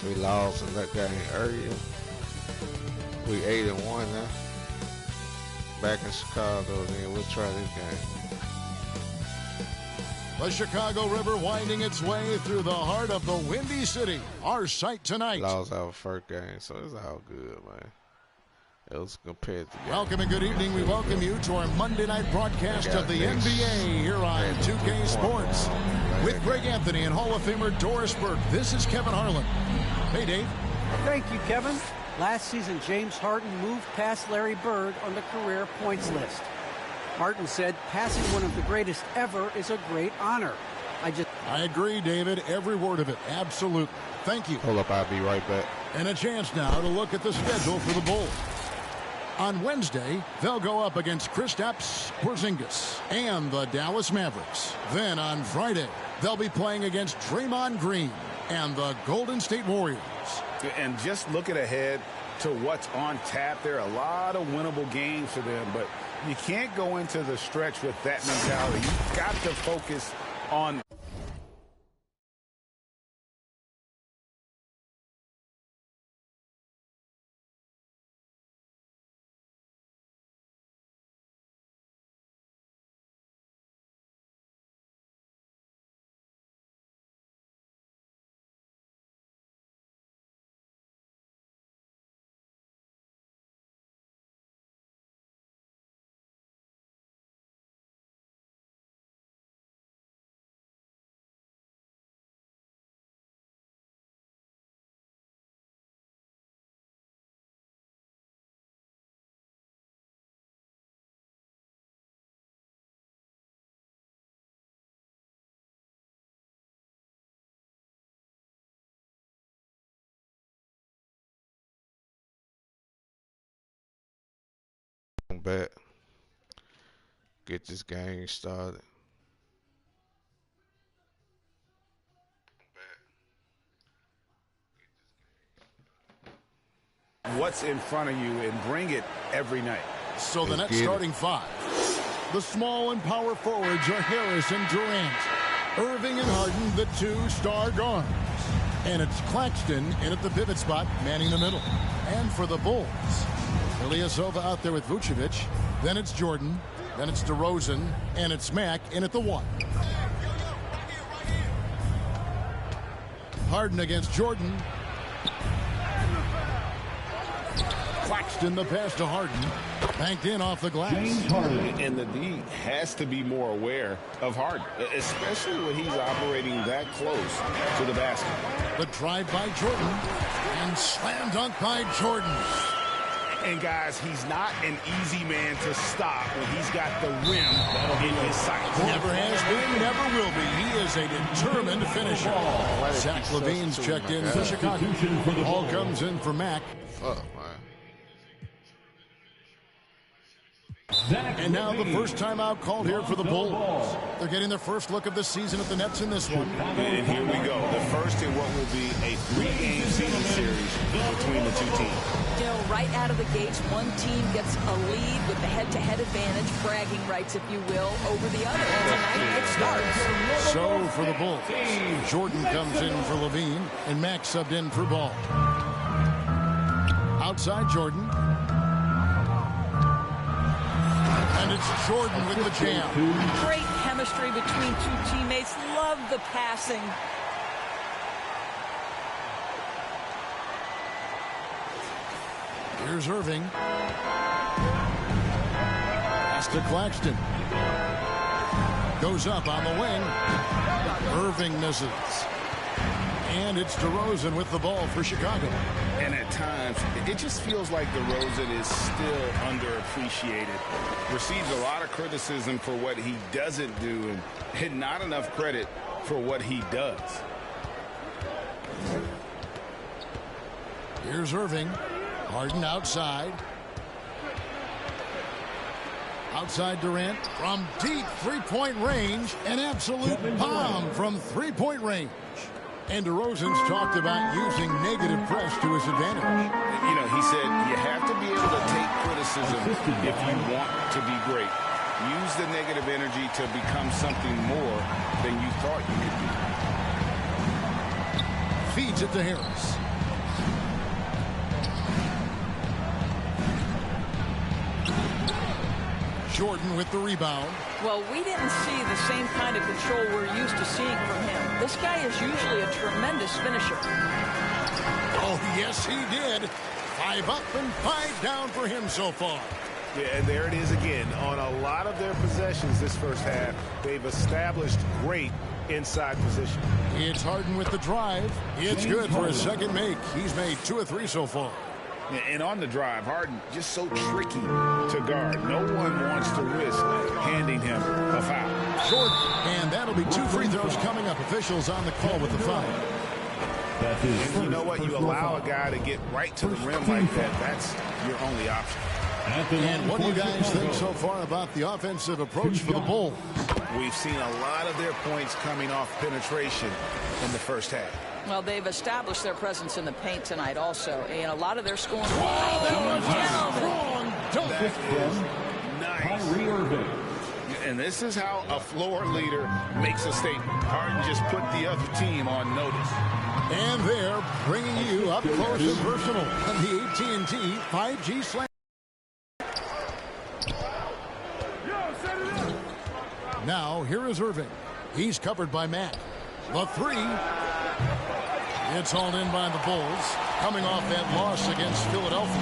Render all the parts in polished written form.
We lost in that game earlier. We 8-1 now. Back in Chicago, then we'll try this game. The Chicago River winding its way through the heart of the Windy City. Our sight tonight. Lost our first game, so it's all good, man. It was compared to Welcome and good evening. We welcome you to our Monday night broadcast of the NBA here on 2K Sports. With Greg Anthony and Hall of Famer Doris Burke, this is Kevin Harlan. Hey, Dave. Thank you, Kevin. Last season, James Harden moved past Larry Bird on the career points list. Harden said passing one of the greatest ever is a great honor. I agree, David. Every word of it. Absolutely. Thank you. Hold up, I'll be right back. And a chance now to look at the schedule for the Bulls. On Wednesday, they'll go up against Kristaps Porzingis and the Dallas Mavericks. Then on Friday, they'll be playing against Draymond Green and the Golden State Warriors. And just looking ahead to what's on tap, there are a lot of winnable games for them, but you can't go into the stretch with that mentality. You've got to focus on Back. Get this game started. what's in front of you and bring it every night. So the next starting five. The small and power forwards are Harris and Durant. Irving and Harden, the two star guards. And it's Claxton in at the pivot spot, manning the middle. And for the Bulls, Ilyasova out there with Vucevic. Then it's Jordan. Then it's DeRozan. And it's Mack in at the one. Harden against Jordan. Claxton the pass to Harden. Banked in off the glass. And the D has to be more aware of Harden, especially when he's operating that close to the basket. The drive by Jordan. And slam dunk by Jordan. And, guys, he's not an easy man to stop when he's got the rim in his sights. Never has been, never will be. He is a determined finisher. Zach LaVine's checked in for Chicago. Ball comes in for Mack. Fuck, man. And now the first timeout called here for the Bulls. They're getting their first look of the season at the Nets in this one. And here we go. The first in what will be a 3-game season series between the two teams. You know, right out of the gates, one team gets a lead with the head-to-head advantage, bragging rights, if you will, over the other. And tonight it starts. So for the Bulls, Jordan comes in for LaVine, and Mack subbed in for Ball. Outside Jordan. And it's Jordan with the jam. Great chemistry between two teammates. Love the passing. Here's Irving. Pass to Claxton. Goes up on the wing. Irving misses. And it's DeRozan with the ball for Chicago. And at times, it just feels like DeRozan is still underappreciated. Receives a lot of criticism for what he doesn't do and not enough credit for what he does. Here's Irving. Harden outside. Outside Durant from deep three-point range. An absolute bomb from three-point range. And DeRozan's talked about using negative press to his advantage. You know, he said you have to be able to take criticism if you want to be great. Use the negative energy to become something more than you thought you could be. Feeds it to Harris. Jordan with the rebound. Well, we didn't see the same kind of control we're used to seeing from him. This guy is usually a tremendous finisher. Oh, yes, he did. 5 up and 5 down for him so far. Yeah, and there it is again. On a lot of their possessions this first half, they've established great inside position. It's Harden with the drive. It's good for his second make. He's made 2 of 3 so far. And on the drive, Harden just so tricky to guard. No one wants to risk handing him a foul. Short, and that'll be 2 free throws coming up. Officials on the call with the foul. And you know what? You allow a guy to get right to the rim like that. That's your only option. And what do you guys think so far about the offensive approach for the Bulls? We've seen a lot of their points coming off penetration in the first half. Well, they've established their presence in the paint tonight also. And a lot of their scoring. That is nice. Kyrie Irving. And this is how a floor leader makes a statement. Harden just put the other team on notice. And they're bringing you up close and personal on the AT&T 5G Slam. Now, here is Irving. He's covered by Matt. The 3. It's hauled in by the Bulls, coming off that loss against Philadelphia.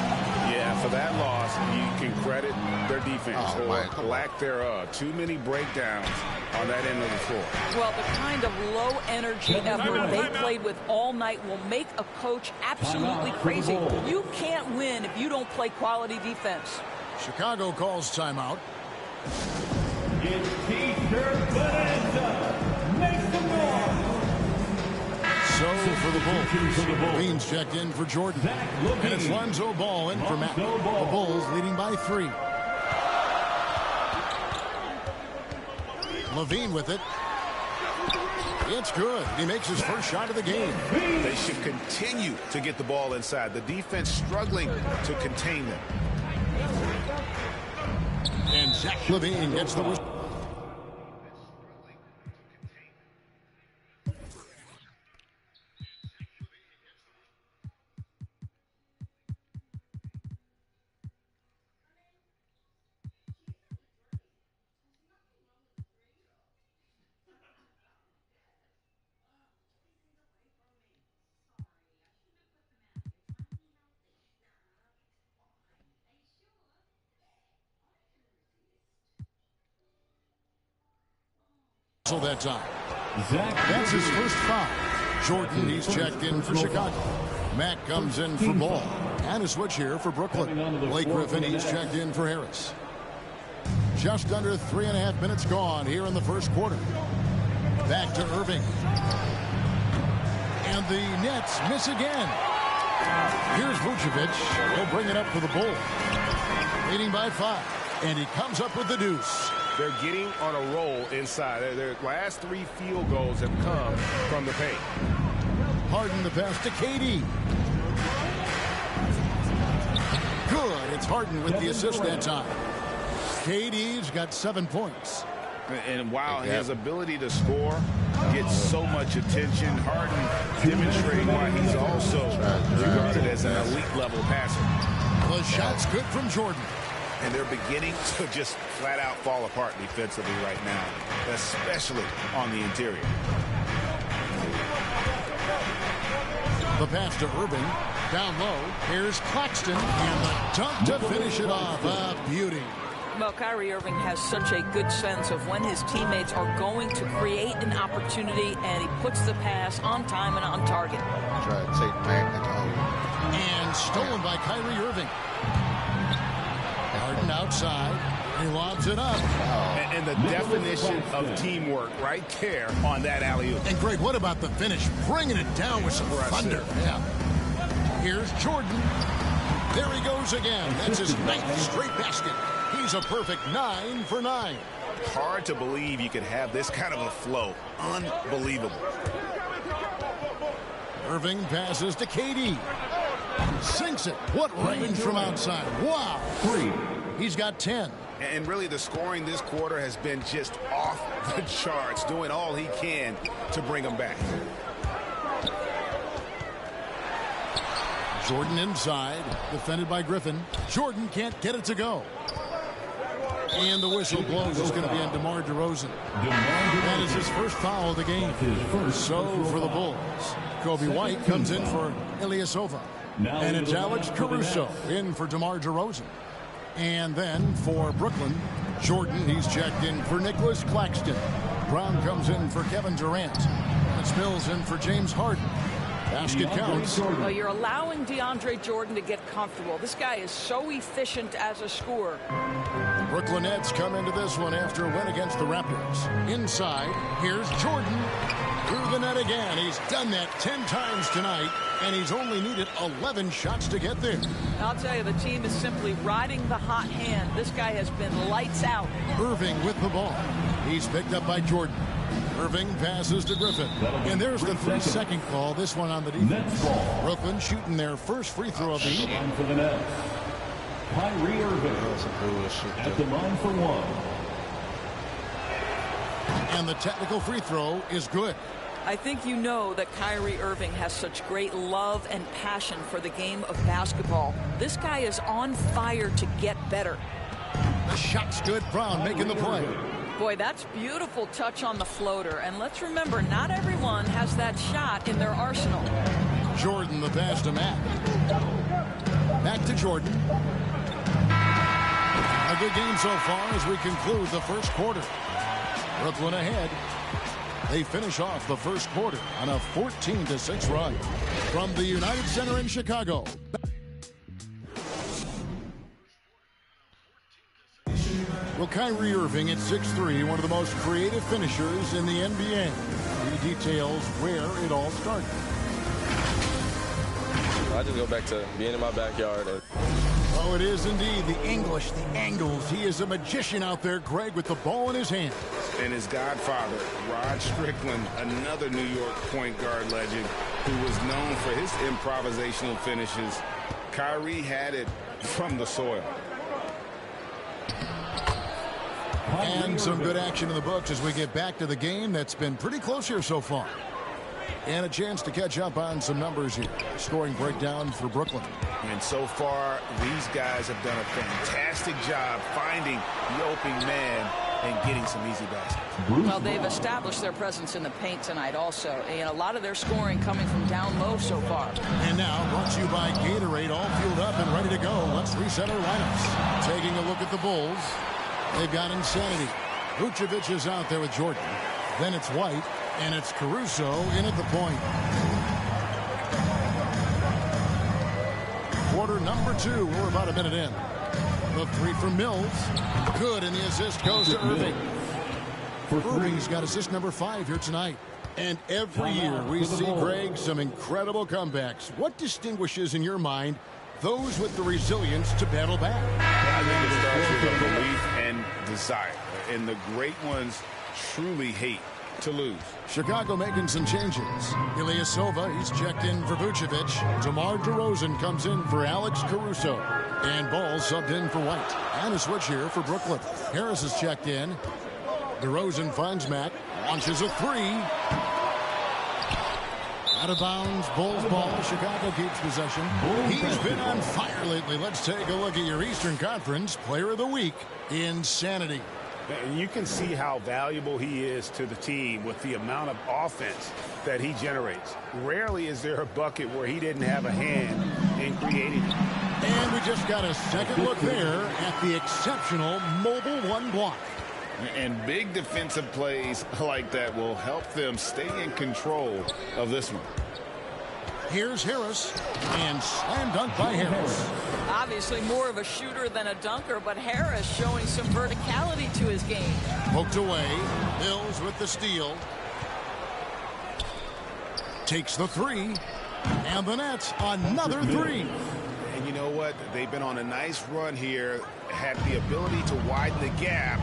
Yeah, for that loss, you can credit their defense or lack thereof. Too many breakdowns on that end of the floor. Well, the kind of low-energy effort they played with all night will make a coach absolutely crazy. You can't win if you don't play quality defense. Chicago calls timeout. It's Peter Bonanza. Make some noise. So for the Bulls, Beans checked in for Jordan. And it's Lonzo Ball in for Matt. The Bulls leading by 3. Levine with it. It's good. He makes his first shot of the game. They should continue to get the ball inside. The defense struggling to contain them. And Zach Levine gets the whistle. That time. That's his first foul. Jordan, he's checked in for Chicago. Matt comes in for Ball. And a switch here for Brooklyn. Blake Griffin, he's checked in for Harris. Just under 3.5 minutes gone here in the first quarter. Back to Irving. And the Nets miss again. Here's Vucevic. He'll bring it up for the Bulls. Leading by 5. And he comes up with the deuce. They're getting on a roll inside. Their last 3 field goals have come from the paint. Harden the pass to KD. Good. It's Harden with the assist that time. KD's got 7 points. And while his ability to score gets so much attention, Harden demonstrating why he's also regarded as an elite level passer. The shot's good from Jordan. And they're beginning to just flat out fall apart defensively right now, especially on the interior. The pass to Irving. Down low. Here's Claxton. And the dunk to finish it off. A beauty. Well, Kyrie Irving has such a good sense of when his teammates are going to create an opportunity, and he puts the pass on time and on target. Try to take back. And stolen by Kyrie Irving. Harden outside. He lobs it up. And the definition of teamwork right there on that alley-oop. And Greg, what about the finish? Bringing it down with some thunder. Yeah. Here's Jordan. There he goes again. That's his 9th straight basket. He's a perfect 9 for 9. Hard to believe you could have this kind of a flow. Unbelievable. Irving passes to KD. Sinks it. What range from outside. Wow. 3. He's got 10. And really the scoring this quarter has been just off the charts, doing all he can to bring them back. Jordan inside, defended by Griffin. Jordan can't get it to go. And the whistle blows. It's going to be on DeMar DeRozan. That is his first foul of the game. So for the Bulls, Kobe White comes in for Ilyasova. And it's Alex Caruso in for DeMar DeRozan. And then for Brooklyn, Jordan, he's checked in for Nicholas Claxton. Brown comes in for Kevin Durant. And it's Mills in for James Harden. Basket counts. Well, you're allowing DeAndre Jordan to get comfortable. This guy is so efficient as a scorer. Brooklyn Nets come into this one after a win against the Raptors. Inside, here's Jordan. Through the net again. He's done that 10 times tonight, and he's only needed 11 shots to get there. I'll tell you, the team is simply riding the hot hand. This guy has been lights out. Irving with the ball. He's picked up by Jordan. Irving passes to Griffin. And there's the 3-second call. This one on the defense. Brooklyn shooting their first free throw of the evening. For the Nets, Kyrie Irving at the line for one. And the technical free throw is good. I think you know that Kyrie Irving has such great love and passion for the game of basketball. This guy is on fire to get better. The shot's good. Brown making the play. Boy, that's beautiful touch on the floater. And let's remember, not everyone has that shot in their arsenal. Jordan the pass to Matt. Back to Jordan. A good game so far as we conclude the first quarter. Brooklyn ahead. They finish off the first quarter on a 14-6 run. From the United Center in Chicago. Well, Kyrie Irving at 6'3", one of the most creative finishers in the NBA. He details where it all started. I just go back to being in my backyard. Oh, it is indeed the English, the angles. He is a magician out there, Greg, with the ball in his hand. And his godfather, Rod Strickland, another New York point guard legend who was known for his improvisational finishes. Kyrie had it from the soil. And some good action in the books as we get back to the game that's been pretty close here so far. And a chance to catch up on some numbers here. Scoring breakdown for Brooklyn. And so far, these guys have done a fantastic job finding the opening man and getting some easy baskets. Well, they've established their presence in the paint tonight also. And a lot of their scoring coming from down low so far. And now, brought to you by Gatorade, all fueled up and ready to go. Let's reset our lineups. Taking a look at the Bulls. They've got Insanity. Vucevic is out there with Jordan. Then it's White, and it's Caruso in at the point. Quarter number 2. We're about a minute in. The three from Mills. Good, and the assist goes to Irving. Irving's got assist number 5 here tonight. And every year we see, Greg, some incredible comebacks. What distinguishes, in your mind, those with the resilience to battle back? I think it starts with a belief and desire. And the great ones truly hate to lose. Chicago making some changes. Ilyasova, he's checked in for Vucevic. DeMar DeRozan comes in for Alex Caruso. And Ball subbed in for White. And a switch here for Brooklyn. Harris is checked in. DeRozan finds Matt. Launches a 3. Out of bounds, Bulls ball. Chicago keeps possession. He's been on fire lately. Let's take a look at your Eastern Conference Player of the Week, Insanity. And you can see how valuable he is to the team with the amount of offense that he generates. Rarely is there a bucket where he didn't have a hand in creating it. And we just got a second look there at the exceptional mobile 1 block. And big defensive plays like that will help them stay in control of this one. Here's Harris, and slam dunk by Harris. Obviously more of a shooter than a dunker, but Harris showing some verticality to his game. Poked away. Mills with the steal. Takes the 3. And the Nets, another 3. And you know what? They've been on a nice run here, had the ability to widen the gap.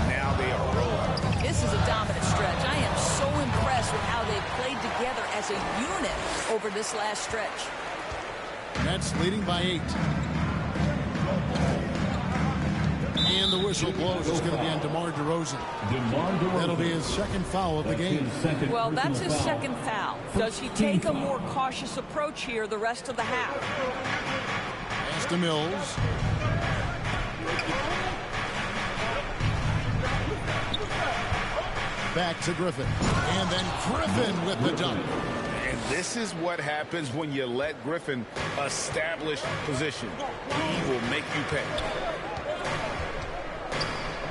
Now they are rolling. This is a dominant stretch. I am so impressed with how they've played together as a unit over this last stretch. Nets leading by 8. And the whistle blows. It's going to be on DeMar DeRozan. That'll be his second foul of the game. Well, that's his second foul. Does he take a more cautious approach here the rest of the half? Pass to Mills. Back to Griffin. And then Griffin with the dunk. And this is what happens when you let Griffin establish position. He will make you pay.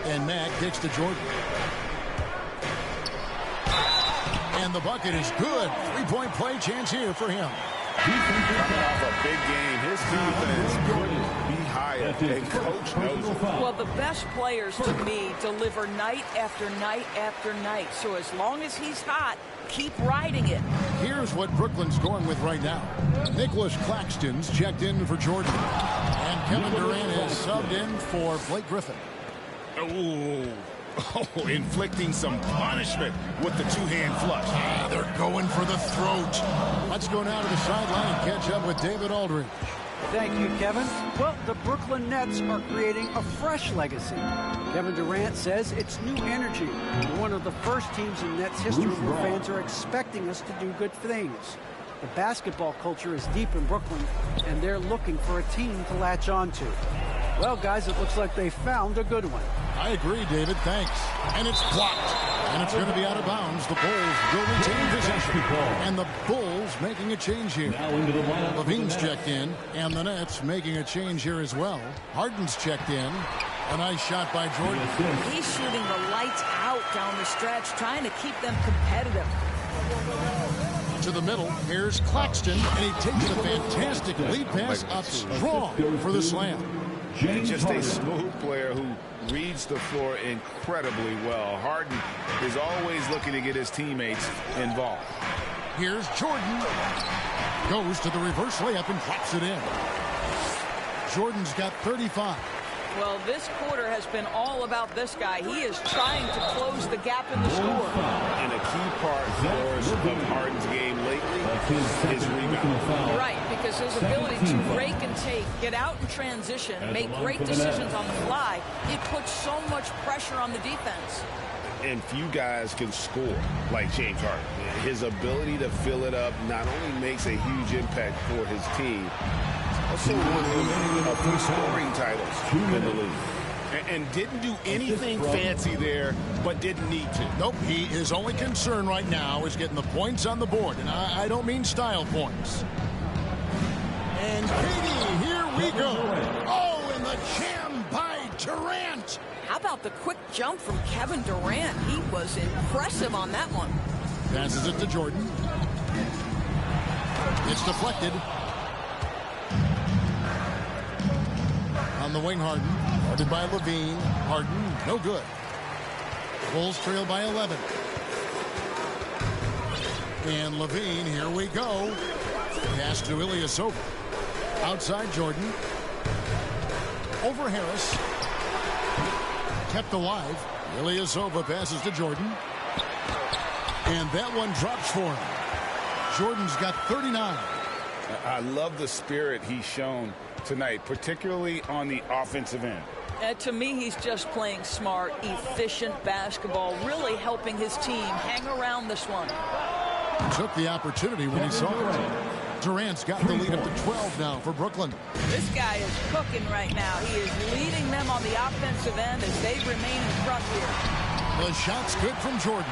And Mack kicks to Jordan. And the bucket is good. Three-point play chance here for him. Coming off a big game, his confidence couldn't be higher, and coach knows it. Well, the best players to me deliver night after night after night. So as long as he's hot, keep riding it. Here's what Brooklyn's going with right now. Nicholas Claxton's checked in for Jordan. And Kevin Durant is subbed in for Blake Griffin. Oh, inflicting some punishment with the two-hand flush. They're going for the throat. Let's go now to the sideline and catch up with David Aldridge. Thank you, Kevin. Well, the Brooklyn Nets are creating a fresh legacy. Kevin Durant says it's new energy. We're one of the first teams in Nets history where fans are expecting us to do good things. The basketball culture is deep in Brooklyn, and they're looking for a team to latch on to. Well, guys, it looks like they found a good one. I agree, David. Thanks. And it's blocked. And it's going to be out of bounds. The Bulls will retain possession. And the Bulls making a change here. Levine's checked in. And the Nets making a change here as well. Harden's checked in. A nice shot by Jordan. He's shooting the lights out down the stretch, trying to keep them competitive. To the middle, here's Claxton, and he takes a fantastic lead pass up strong for the slam. Just a smooth player who reads the floor incredibly well. Harden is always looking to get his teammates involved. Here's Jordan. Goes to the reverse layup and claps it in. Jordan's got 35. Well, this quarter has been all about this guy. He is trying to close the gap in the score. And a key part of Harden's game lately is rebound. Right, because his ability to break and take, get out in transition, make great decisions on the fly, it puts so much pressure on the defense. And few guys can score like James Harden. His ability to fill it up not only makes a huge impact for his team, also won him a few scoring titles in the league. And didn't do anything fancy there, but didn't need to. Nope, his only concern right now is getting the points on the board. And I don't mean style points. And KD, here we go. Oh, and the jam by Durant. How about the quick jump from Kevin Durant? He was impressive on that one. Passes it to Jordan. It's deflected. On the wing, Harden. Guarded by Levine. Harden, no good. Bulls trail by 11. And Levine, here we go. Pass to Ilyasova. Outside Jordan. Over Harris. Kept alive. Ilyasova passes to Jordan. And that one drops for him. Jordan's got 39. I love the spirit he's shown tonight, particularly on the offensive end. To me, he's just playing smart, efficient basketball, really helping his team hang around this one. Took the opportunity when he saw it. Durant's got the lead up to 12 now for Brooklyn. This guy is cooking right now. He is leading them on the offensive end as they remain in front here. The shot's good from Jordan.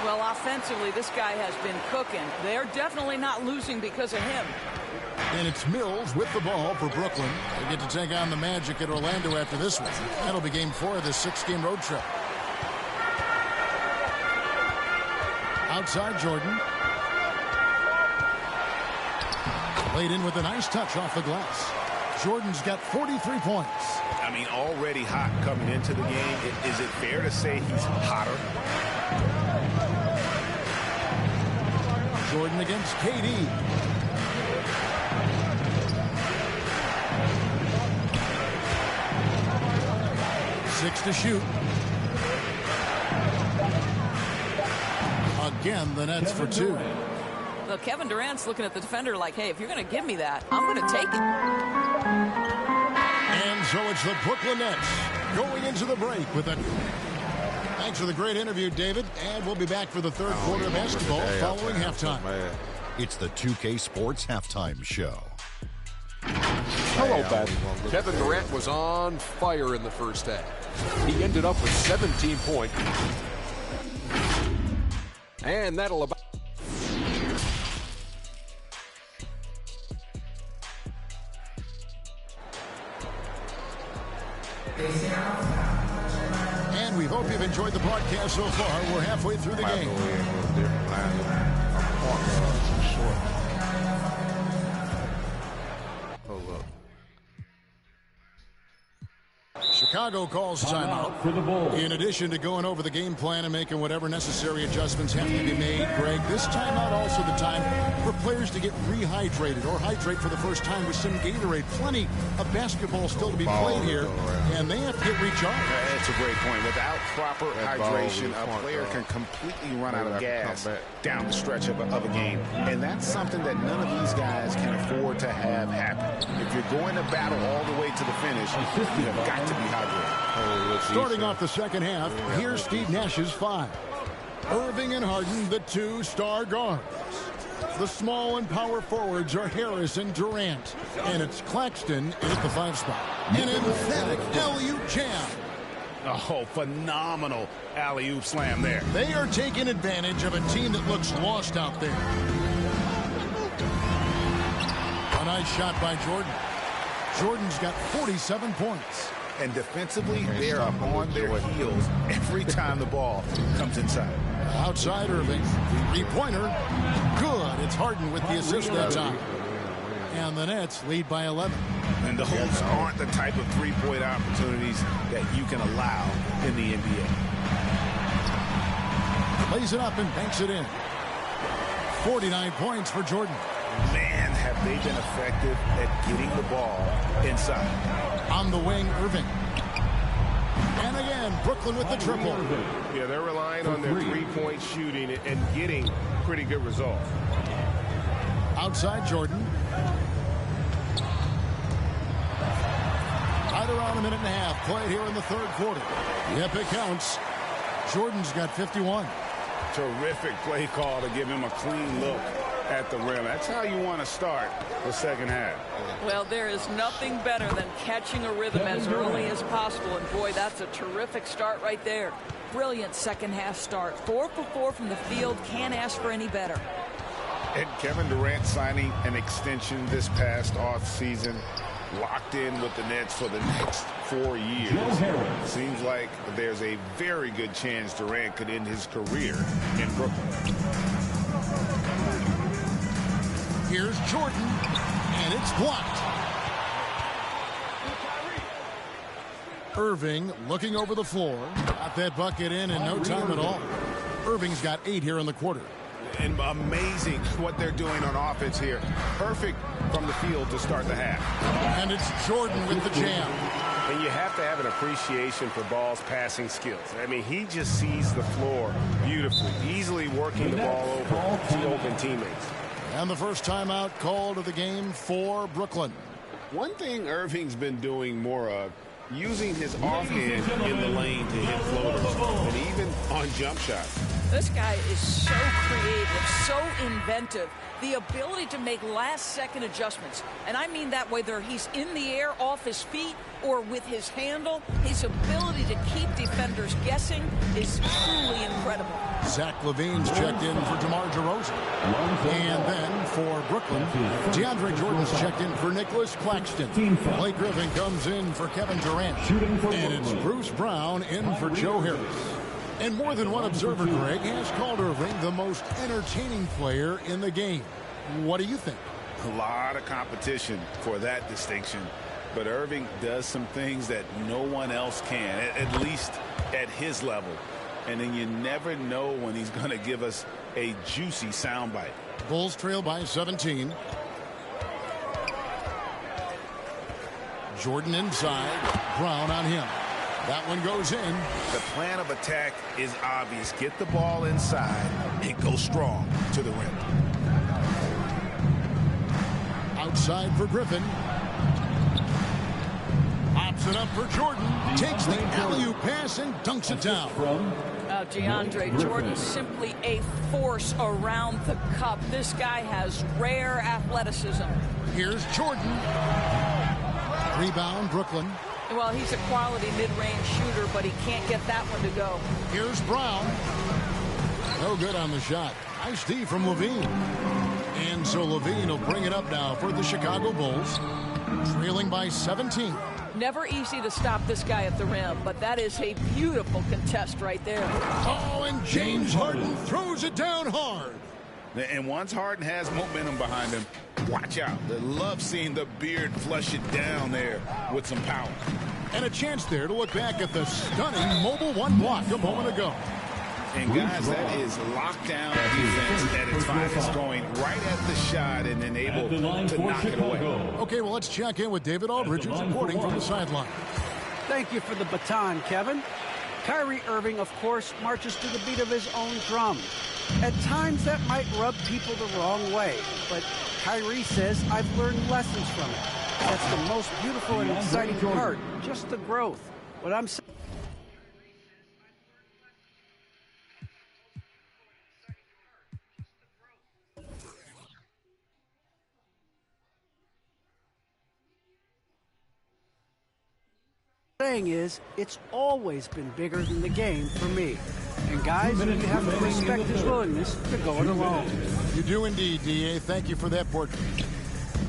Well, offensively, this guy has been cooking. They're definitely not losing because of him. And it's Mills with the ball for Brooklyn. They get to take on the Magic at Orlando after this one. That'll be game 4 of this 6-game road trip. Outside Jordan. Played in with a nice touch off the glass. Jordan's got 43 points. I mean, already hot coming into the game. Is it fair to say he's hotter? Jordan against KD. Six to shoot. Again, the Nets for 2. Well, Kevin Durant's looking at the defender like, hey, if you're going to give me that, I'm going to take it. And so it's the Brooklyn Nets going into the break with a... Thanks for the great interview, David. And we'll be back for the third quarter of basketball following halftime. It's the 2K Sports Halftime Show. Hello, Beth. Kevin Durant was on fire in the first half. He ended up with 17 points. And that'll about... And we hope you've enjoyed the broadcast so far. We're halfway through the game. Chicago calls timeout. For the Bulls. In addition to going over the game plan and making whatever necessary adjustments have to be made, Greg, this timeout also the time for players to get rehydrated or hydrate for the first time with some Gatorade. Plenty of basketball still to be played here, and they have to get recharged. That's a great point. Without proper hydration, a player can completely run out of gas down the stretch of a game. And that's something that none of these guys can afford to have happen. If you're going to battle all the way to the finish, you have got to be hydrated. Starting off the second half, here's Steve Nash's 5. Irving and Harden, the 2 star guards. The small and power forwards are Harris and Durant. And it's Claxton in at the 5 spot. An emphatic alley-oop jam. Oh, phenomenal alley-oop slam there. They are taking advantage of a team that looks lost out there. A nice shot by Jordan. Jordan's got 47 points. And defensively, they are on their heels every time the ball comes inside. Outside Irving. Three-pointer. Good. It's Harden with the assist that time. And the Nets lead by 11. And those aren't the type of three-point opportunities that you can allow in the NBA. Plays it up and banks it in. 49 points for Jordan. Man, have they been effective at getting the ball inside. On the wing, Irving. And again, Brooklyn with the triple. Yeah, they're relying on their three-point shooting and getting pretty good results. Outside Jordan. Right around a minute and a half played here in the third quarter. Yep, it counts. Jordan's got 51. Terrific play call to give him a clean look at the rim. That's how you want to start the second half. Well, there is nothing better than catching a rhythm as early as possible. And boy, that's a terrific start right there. Brilliant second half start. 4 for 4 from the field. Can't ask for any better. And Kevin Durant signing an extension this past offseason, locked in with the Nets for the next 4 years. Seems like there's a very good chance Durant could end his career in Brooklyn. Here's Jordan, and it's blocked. Irving looking over the floor. Got that bucket in no time at all. Irving's got 8 here in the quarter. And amazing what they're doing on offense here. Perfect from the field to start the half. And it's Jordan with the jam. And you have to have an appreciation for Ball's passing skills. I mean, he just sees the floor beautifully, easily working the ball over to open teammates. And the first timeout called of the game for Brooklyn. One thing Irving's been doing more of, using his offhand in the lane to hit floaters, and even on jump shots. This guy is so creative, so inventive. The ability to make last-second adjustments. And I mean that whether he's in the air off his feet or with his handle, his ability to keep defenders guessing is truly incredible. Zach LaVine's checked in for DeMar DeRozan. And then for Brooklyn, DeAndre Jordan's checked in for Nicholas Claxton. Blake Griffin comes in for Kevin Durant. And it's Bruce Brown in for Joe Harris. And more than one observer, Greg, has called Irving the most entertaining player in the game. What do you think? A lot of competition for that distinction. But Irving does some things that no one else can, at least at his level. And then you never know when he's going to give us a juicy soundbite. Bulls trail by 17. Jordan inside. Brown on him. That one goes in. The plan of attack is obvious. Get the ball inside and go strong to the rim. Outside for Griffin. Hops it up for Jordan. Takes the alley-oop pass and dunks it down. DeAndre Jordan, simply a force around the cup. This guy has rare athleticism. Here's Jordan. Rebound, Brooklyn. Well, he's a quality mid-range shooter, but he can't get that one to go. Here's Brown. No good on the shot. Nice D from Levine. And so Levine will bring it up now for the Chicago Bulls, trailing by 17. Never easy to stop this guy at the rim, but that is a beautiful contest right there. Oh, and James Harden throws it down hard. And once Harden has momentum behind him, watch out. They love seeing the beard flush it down there with some power. And a chance there to look back at the stunning mobile one block a moment ago. And guys, that is lockdown defense at its finest, going right at the shot and then able to knock it away. Okay, well, let's check in with David Aldridge, who's reporting from the sideline. Thank you for the baton, Kevin. Kyrie Irving, of course, marches to the beat of his own drum. At times, that might rub people the wrong way, but Kyrie says, I've learned lessons from it. That's the most beautiful and exciting part, just the growth. What I'm saying is, it's always been bigger than the game for me. And guys, you have to respect his willingness to go it alone. You do indeed, D.A. Thank you for that portrait.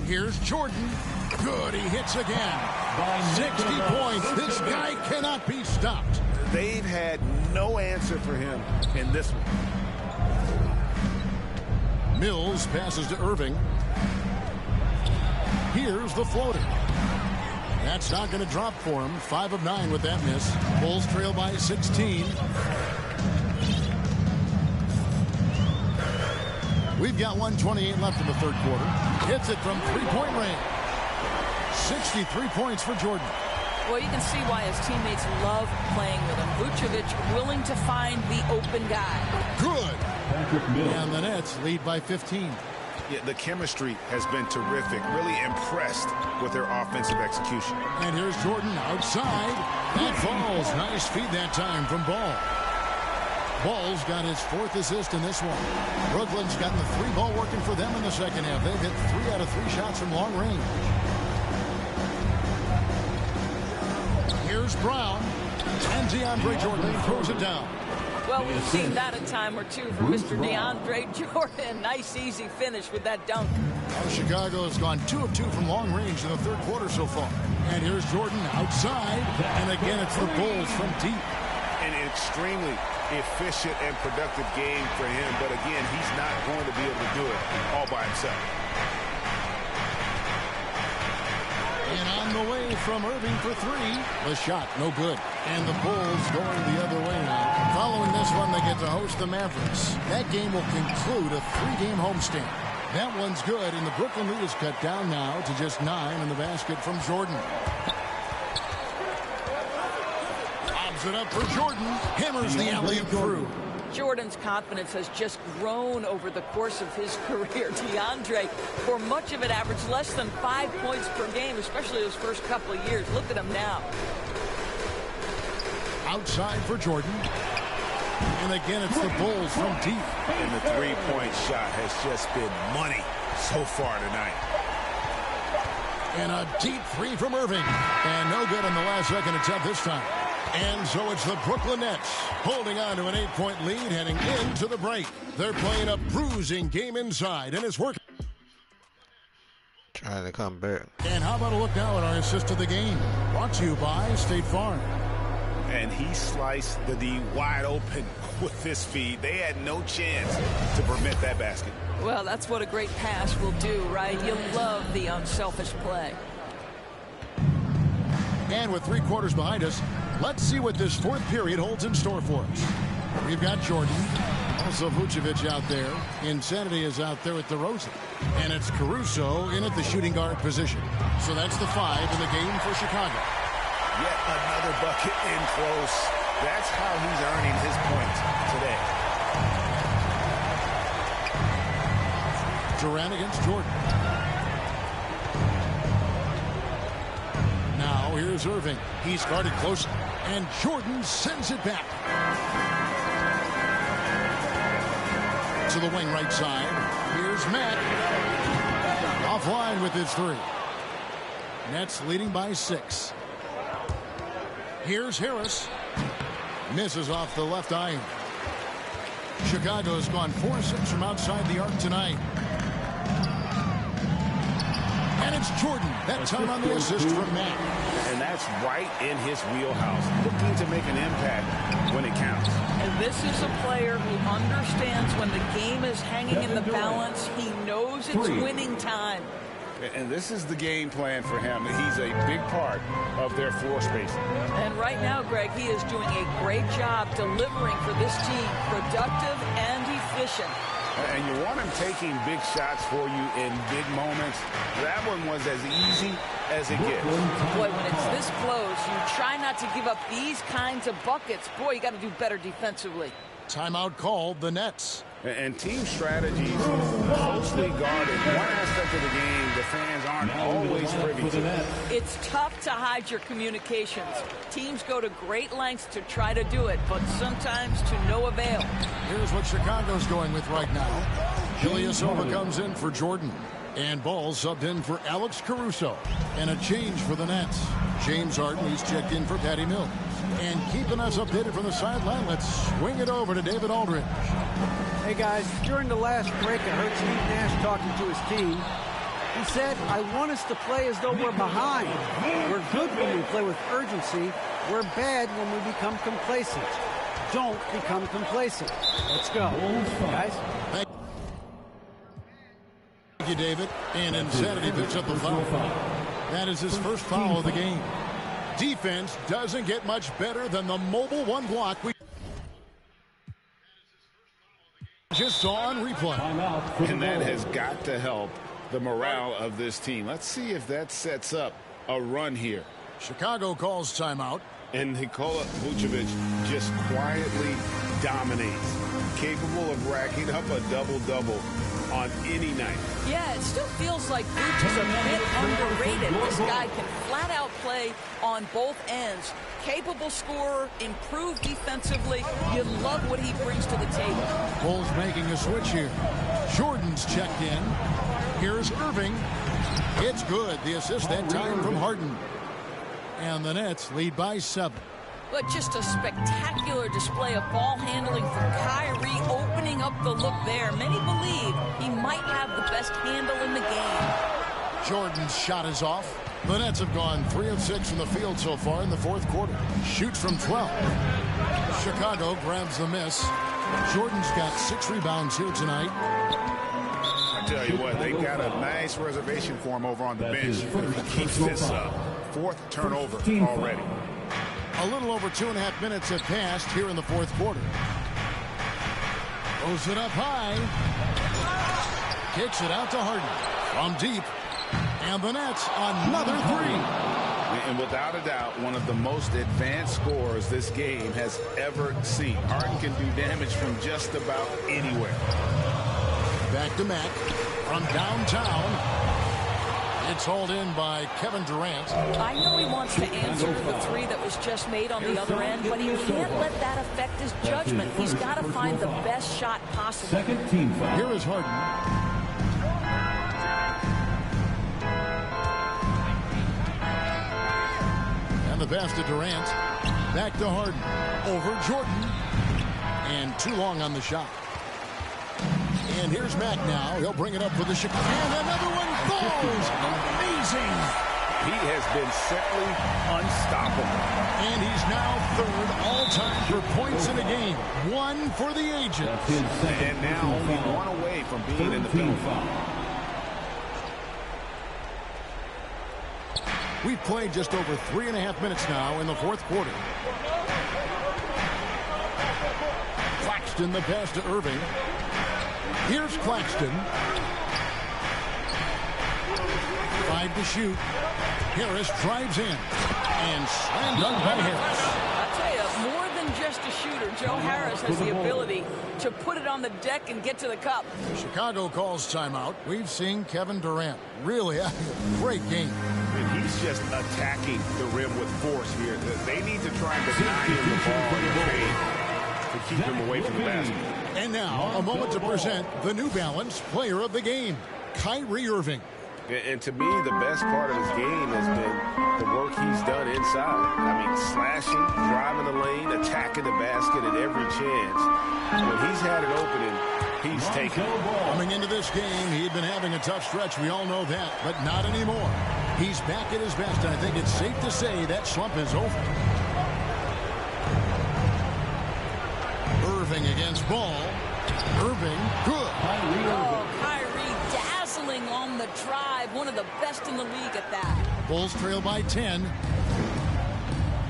Here's Jordan. Good, he hits again. By 60 points. This guy cannot be stopped. They've had no answer for him in this one. Mills passes to Irving. Here's the floater. That's not going to drop for him. 5 of 9 with that miss. Bulls trail by 16. We've got 1:28 left in the third quarter. Hits it from three-point range. 63 points for Jordan. Well, you can see why his teammates love playing with him. Vucevic willing to find the open guy. Good. And the Nets lead by 15. Yeah, the chemistry has been terrific. Really impressed with their offensive execution. And here's Jordan outside. That falls. Nice feed that time from Ball. Ball's got his 4th assist in this one. Brooklyn's gotten the 3-ball working for them in the second half. They've hit 3 out of 3 shots from long range. Here's Brown. And DeAndre Jordan throws it down. Well, we've seen that a time or two from Mr. DeAndre Jordan. Nice, easy finish with that dunk. Well, Chicago has gone 2 of 2 from long range in the third quarter so far. And here's Jordan outside. And again, it's the Bulls from deep. An extremely efficient and productive game for him. But again, he's not going to be able to do it all by himself. And on the way from Irving for 3. The shot, no good. And the Bulls going the other way now. Following this one, they get to host the Mavericks. That game will conclude a 3-game homestand. That one's good, and the Brooklyn lead is cut down now to just 9 in the basket from Jordan. Lobs it up for Jordan. Hammers the alley-oop through. Jordan's confidence has just grown over the course of his career. DeAndre, for much of it, averaged less than 5 points per game, especially those first couple of years. Look at him now. Outside for Jordan. And again, it's the Bulls from deep. And the three-point shot has just been money so far tonight. And a deep 3 from Irving. And no good on the last second attempt this time. And so it's the Brooklyn Nets holding on to an 8-point lead heading into the break. They're playing a bruising game inside, and it's working. Trying to come back. And how about a look now at our assist of the game? Brought to you by State Farm. And he sliced the D wide open with this feed. They had no chance to permit that basket. Well, that's what a great pass will do, right? You love the unselfish play. And with 3 quarters behind us, let's see what this 4th period holds in store for us. We've got Jordan. Also Vucevic out there. Insanity is out there at the Rosen. And it's Caruso in at the shooting guard position. So that's the 5 in the game for Chicago. Yet another bucket in close. That's how he's earning his points today. Durant against Jordan. Now here's Irving. He's guarded close. And Jordan sends it back. To the wing right side. Here's Matt. Offline with his 3. Nets leading by 6. Here's Harris. Misses off the left iron. Chicago's gone 4-6 from outside the arc tonight. And it's Jordan. That time on the assist from Matt. And that's right in his wheelhouse. Looking to make an impact when it counts. And this is a player who understands when the game is hanging in the balance. He knows it's winning time. And this is the game plan for him. He's a big part of their floor spacing. And right now, Greg, he is doing a great job delivering for this team, productive and efficient. And you want him taking big shots for you in big moments. That one was as easy as it gets. Boy, when it's this close, you try not to give up these kinds of buckets. Boy, you got to do better defensively. Timeout called the Nets. And team strategies closely guarded. One aspect of the game the fans aren't always privy to. It's tough to hide your communications. Teams go to great lengths to try to do it, but sometimes to no avail. Here's what Chicago's going with right now. Ilyasova comes in for Jordan. And Ball subbed in for Alex Caruso. And a change for the Nets. James Harden, he's checked in for Patty Mills. And keeping us updated from the sideline, let's swing it over to David Aldridge. Hey guys, during the last break, I heard Steve Nash talking to his team. He said, I want us to play as though we're behind. We're good when we play with urgency. We're bad when we become complacent. Don't become complacent. Let's go, guys. Thank you, David. And Insanity picks up the foul. That is his first foul of the game. Defense doesn't get much better than the mobile one block we just saw on replay. And that has got to help the morale of this team. Let's see if that sets up a run here. Chicago calls timeout. And Nikola Vucevic just quietly dominates. Capable of racking up a double-double on any night. Yeah, it still feels like Vooch is a bit underrated. This guy can flat out play on both ends. Capable scorer, improved defensively. You love what he brings to the table. Bulls making a switch here. Jordan's checked in. Here's Irving. It's good. The assist that time from Harden. And the Nets lead by 7. But just a spectacular display of ball handling from Kyrie, opening up the look there. Many believe he might have the best handle in the game. Jordan's shot is off. The Nets have gone 3 of 6 from the field so far in the fourth quarter. Shoots from 12. Chicago grabs the miss. Jordan's got 6 rebounds here tonight. I tell you what, they got a nice reservation for him over on the bench if he keeps this up. 4th turnover already. A little over 2.5 minutes have passed here in the fourth quarter. Throws it up high. Kicks it out to Harden. From deep. And the Nets, another 3. And without a doubt, one of the most advanced scorers this game has ever seen. Harden can do damage from just about anywhere. Back to Mack. From downtown. It's hauled in by Kevin Durant. I know he wants to answer the 3 that was just made on the other end, but he can't let that affect his judgment. He's got to find the best shot possible. Second team foul. Here is Harden. And the pass to Durant. Back to Harden. Over Jordan. And too long on the shot. And here's Mack now. He'll bring it up for the Chicago. And another one falls. Amazing. He has been simply unstoppable. And he's now 3rd all-time for points in a game. 1 for the ages. And now only 1 away from being in the penalty. We've played just over 3.5 minutes now in the fourth quarter. Claxton the pass to Irving. Here's Claxton. 5 to shoot. Harris drives in. And slam dunk by Harris. I'll tell you, more than just a shooter, Joe Harris has the ability to put it on the deck and get to the cup. Chicago calls timeout. We've seen Kevin Durant really having a great game. And he's just attacking the rim with force here. They need to try and deny him the ball in the paint to keep him away from the basket. And now, a moment to present the New Balance Player of the Game, Kyrie Irving. And to me, the best part of his game has been the work he's done inside. I mean, slashing, driving the lane, attacking the basket at every chance. When he's had an opening, he's taken it. Coming into this game, he'd been having a tough stretch. We all know that, but not anymore. He's back at his best, and I think it's safe to say that slump is over. Irving against Ball. Irving, good. Oh, Kyrie dazzling on the drive. One of the best in the league at that. Bulls trail by 10.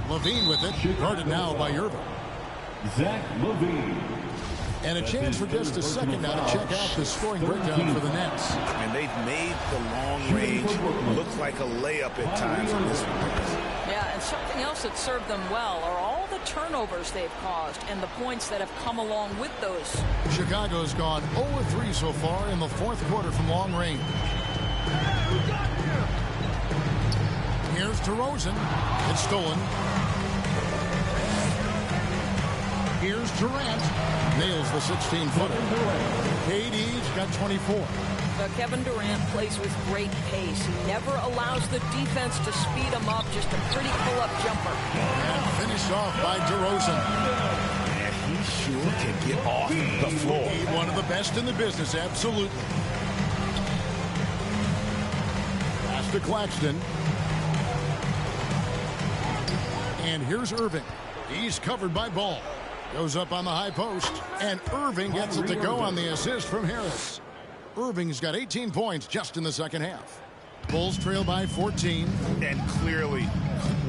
Levine with it, guarded now by Irving. Zach Levine. And a chance for just a second now to check out the scoring breakdown for the Nets. And they've made the long range look like a layup at times in this one. Yeah, and something else that served them well are all the turnovers they've caused and the points that have come along with those. Chicago's gone 0-3 so far in the fourth quarter from long range. Here's DeRozan. It's stolen. Here's Durant. Nails the 16-footer. KD's got 24. Kevin Durant plays with great pace. He never allows the defense to speed him up. Just a pretty pull-up jumper. And finished off by DeRozan. And he sure can get off the floor. One of the best in the business, absolutely. Pass to Claxton. And here's Irving. He's covered by Ball. Goes up on the high post. And Irving gets it to go on the assist from Harris. Irving's got 18 points just in the second half. Bulls trail by 14. And clearly,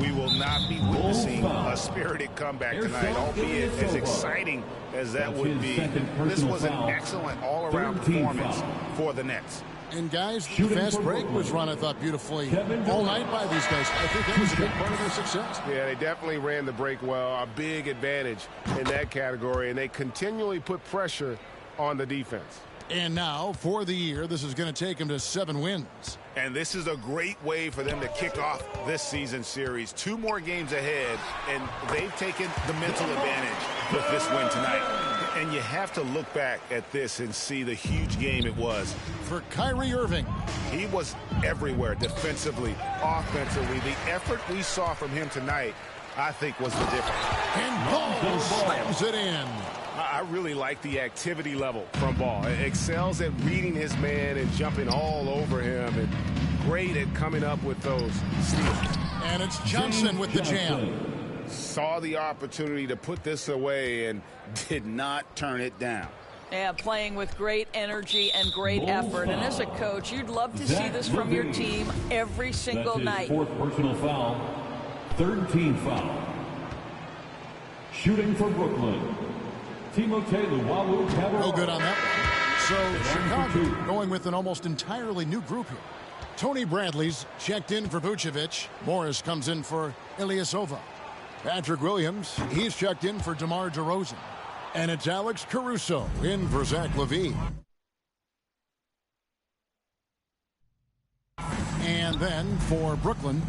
we will not be witnessing a spirited comeback tonight, albeit as exciting as that would be. This was an excellent all-around performance for the Nets. And guys, the fast break was run, I thought, beautifully all night by these guys. I think that was a big part of their success. Yeah, they definitely ran the break well. A big advantage in that category, and they continually put pressure on the defense. And now, for the year, this is going to take them to 7 wins. And this is a great way for them to kick off this season series. 2 more games ahead, and they've taken the mental advantage with this win tonight. And you have to look back at this and see the huge game it was. For Kyrie Irving. He was everywhere, defensively, offensively. The effort we saw from him tonight, I think, was the difference. And Ball slams it in. I really like the activity level from Ball. Excels at reading his man and jumping all over him, and great at coming up with those steals. And it's Johnson with the jam. Saw the opportunity to put this away and did not turn it down. Yeah, playing with great energy and great effort. And as a coach, you'd love to see this from your team every single night. Fourth personal foul. Third team foul. Shooting for Brooklyn. No good on that one. So Chicago going with an almost entirely new group here. Tony Bradley's checked in for Vucevic. Morris comes in for Ilyasova. Patrick Williams, he's checked in for DeMar DeRozan. And it's Alex Caruso in for Zach Levine. And then for Brooklyn,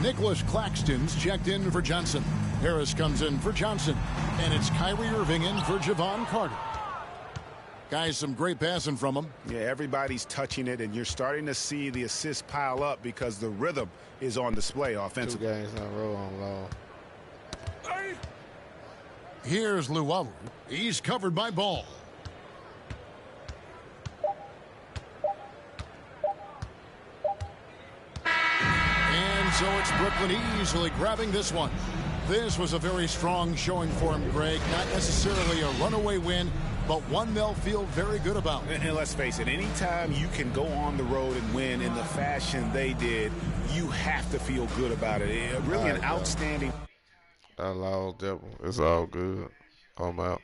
Nicholas Claxton's checked in for Johnson. Harris comes in for Johnson. And it's Kyrie Irving in for Javon Carter. Guys, some great passing from them. Yeah, everybody's touching it, and you're starting to see the assists pile up because the rhythm is on display offensively. 2 games in a row on low. Here's Luwawu. He's covered by Ball. And so it's Brooklyn easily grabbing this one. This was a very strong showing for him, Greg. Not necessarily a runaway win, but one they'll feel very good about. And let's face it, anytime you can go on the road and win in the fashion they did, you have to feel good about it. Really an outstanding. I lost that one. It's all good. I'm out.